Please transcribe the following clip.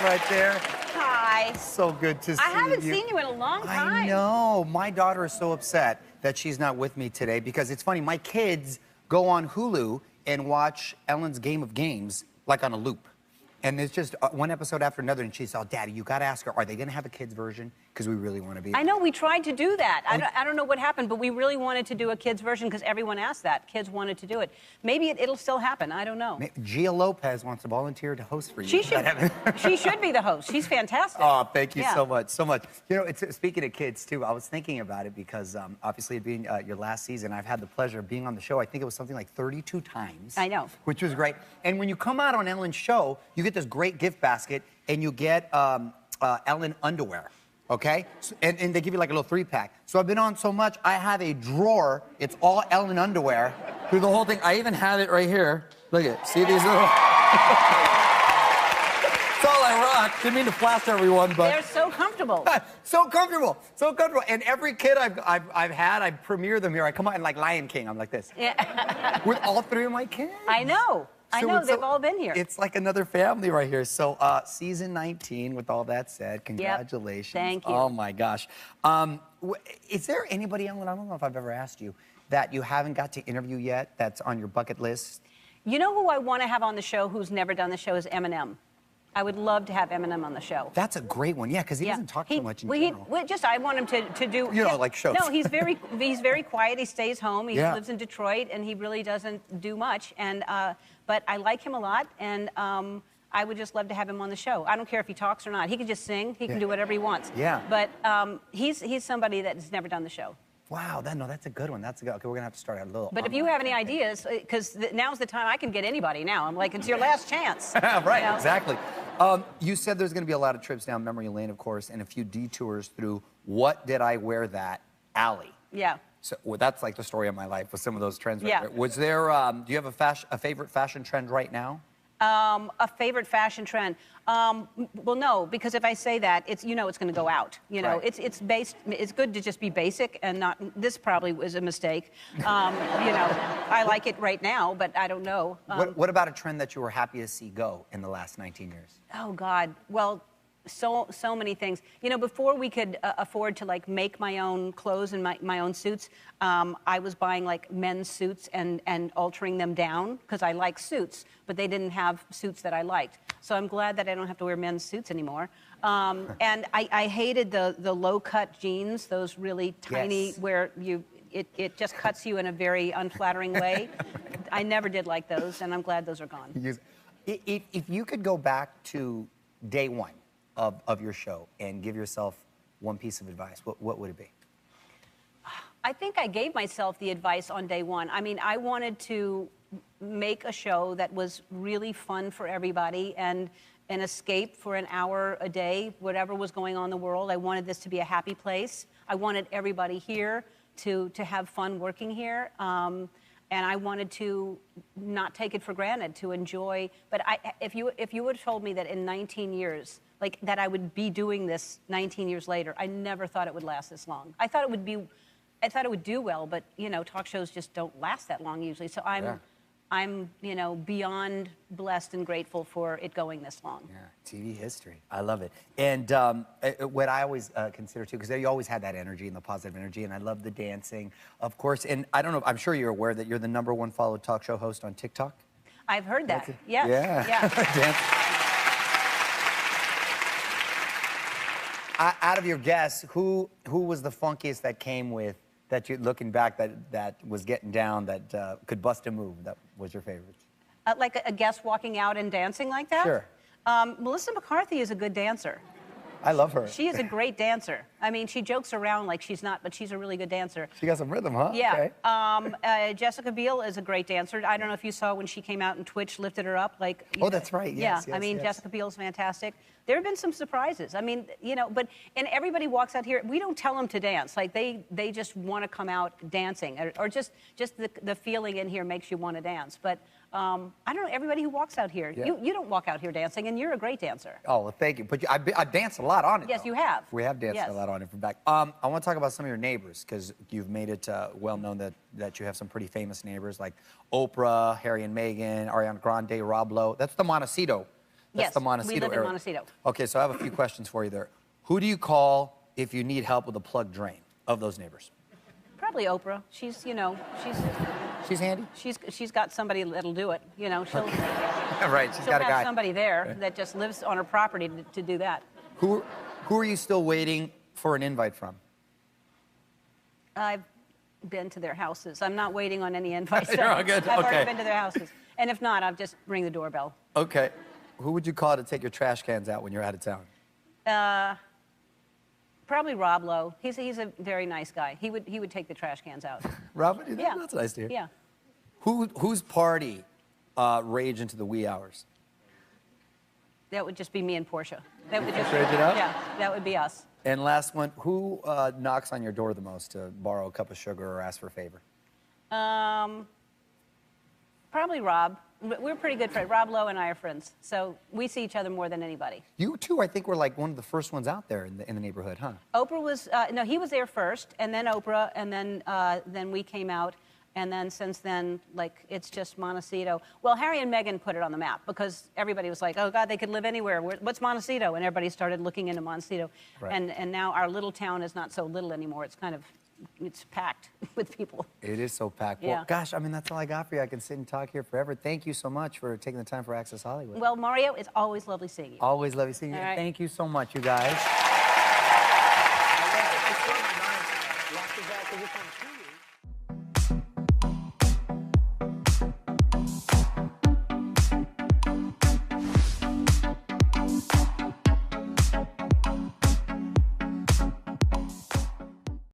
right there. Hi. So good to see you. I haven't seen you in a long time. I know. My daughter is so upset that she's not with me today because it's funny. My kids go on Hulu and watch Ellen's Game of Games like on a loop. And it's just one episode after another, and she said, "Oh, Daddy, you got to ask her, are they going to have a kids version? Because we really want to be." I know, we tried to do that. I don't know what happened, but we really wanted to do a kids version because everyone asked that. Kids wanted to do it. Maybe it'll still happen. I don't know. Gia Lopez wants to volunteer to host for you. She should be the host. She's fantastic. Oh, thank you so much, so much. You know, speaking of kids, too, I was thinking about it because obviously it being your last season, I've had the pleasure of being on the show. I think it was something like 32 times. I know. Which was great. And when you come out on Ellen's show, you get this great gift basket, and you get Ellen underwear. Okay? So, and they give you like a little 3-pack. So I've been on so much, I have a drawer. It's all Ellen underwear through the whole thing. I even have it right here. Look at it. See these little... It's all I rock. Didn't mean to flash everyone, but... They're so comfortable. So comfortable. So comfortable. And every kid I've had, I premiere them here. I come out and like Lion King. I'm like this. Yeah. With all 3 of my kids. I know. I know, they've all been here. It's like another family right here. So, season 19, with all that said, congratulations. Yep. Thank you. Oh, my gosh. Is there anybody, Ellen, I don't know if I've ever asked you, that you haven't got to interview yet that's on your bucket list? You know who I want to have on the show who's never done the show is Eminem. I would love to have Eminem on the show. That's a great one, yeah, because he doesn't talk too much in general. I want him to do... You know, like shows. No, he's very quiet. He stays home. He lives in Detroit, and he really doesn't do much. And but I like him a lot, and I would just love to have him on the show. I don't care if he talks or not. He can just sing. He can do whatever he wants. Yeah. But he's somebody that has never done the show. Wow, that's a good one. That's a good. Okay, we're gonna have to start a little. But if you have any ideas, because now's the time I can get anybody now. I'm like, it's your last chance. Right, you know? exactly. You said there's gonna be a lot of trips down memory lane, of course, and a few detours through What Did I Wear That alley. Yeah. So that's like the story of my life with some of those trends. Right there. Yeah. Was there? Do you have a favorite fashion trend right now? A favorite fashion trend? Well, no, because if I say that, it's it's going to go out. You know, Right. It's good to just be basic and not. This probably was a mistake. I like it right now, but I don't know. What about a trend that you were happy to see go in the last 19 years? Oh God, well. So many things. You know, before we could afford to like make my own clothes and my own suits, I was buying like men's suits and altering them down because I like suits, but they didn't have suits that I liked. So I'm glad that I don't have to wear men's suits anymore. And I hated the low-cut jeans, those really tiny where it just cuts you in a very unflattering way. I never did like those, and I'm glad those are gone. If you could go back to day one of your show and give yourself one piece of advice, what would it be? I think I gave myself the advice on day one. I mean, I wanted to make a show that was really fun for everybody and an escape for an hour a day, whatever was going on in the world. I wanted this to be a happy place. I wanted everybody here to have fun working here. And I wanted to not take it for granted, to enjoy. But if you would have told me that in 19 years, like that I would be doing this 19 years later, I never thought it would last this long. I thought it would do well, but talk shows just don't last that long usually. So I'm beyond blessed and grateful for it going this long. Yeah, TV history. I love it. And what I always consider too, because you always had that energy and the positive energy, and I love the dancing, of course. And I don't know, I'm sure you're aware that you're the #1 followed talk show host on TikTok. I've heard that. Yeah. Yeah. Out of your guests, who was the funkiest that came with, that you looking back, that was getting down, that could bust a move, that was your favorite? Like a guest walking out and dancing like that? Sure. Melissa McCarthy is a good dancer. I love her. She is a great dancer. I mean, she jokes around like she's not, but she's a really good dancer. She got some rhythm, huh? Yeah. Okay. Jessica Biel is a great dancer. I don't know if you saw when she came out and Twitch lifted her up. Like. Oh, that's right. Yes, yeah. I mean, yes. Jessica Biel's fantastic. There have been some surprises. I mean, but and everybody walks out here. We don't tell them to dance. Like they just want to come out dancing, or just the feeling in here makes you want to dance. But I don't know. Everybody who walks out here, you don't walk out here dancing, and you're a great dancer. Oh, well, thank you. But I danced a lot on it. Yes, though. you have. We have danced a lot on it from back. I want to talk about some of your neighbors, because you've made it well known that you have some pretty famous neighbors like Oprah, Harry and Meghan, Ariana Grande, Rob Lowe. That's the Montecito That's Yes, the Montecito we live in area. Montecito. Okay, so I have a few questions for you there. Who do you call if you need help with a plugged drain of those neighbors? Probably Oprah. She's, you know, She's handy? she's got somebody that'll do it. You know, she'll Right, she's she'll got a have guy. somebody there that just lives on her property to do that. Who are you still waiting for an invite from? I've been to their houses. I'm not waiting on any invites. You're all good? I've Okay. already been to their houses. And if not, I'll just ring the doorbell. Okay. Who would you call to take your trash cans out when you're out of town? Probably Rob Lowe. He's a very nice guy. He would take the trash cans out. Rob would do that? Yeah. That's nice to hear. Yeah. Whose party rage into the wee hours? That would just be me and Portia. That would just Trade it up? Yeah, that would be us. And last one, who knocks on your door the most to borrow a cup of sugar or ask for a favor? Probably Rob. We're pretty good friends. Rob Lowe and I are friends, so we see each other more than anybody. You two, I think, were like one of the first ones out there in the neighborhood, huh? Oprah was no, he was there first, and then Oprah, and then we came out, and then since then, like it's just Montecito. Well, Harry and Meghan put it on the map because everybody was like, oh God, they could live anywhere. What's Montecito? And everybody started looking into Montecito, Right. and now our little town is not so little anymore. It's packed with people. It is so packed. Yeah. Well, gosh, I mean, that's all I got for you. I can sit and talk here forever. Thank you so much for taking the time for Access Hollywood. Well, Mario, it's always lovely seeing you. Always love you seeing you. All right. Thank you so much, you guys.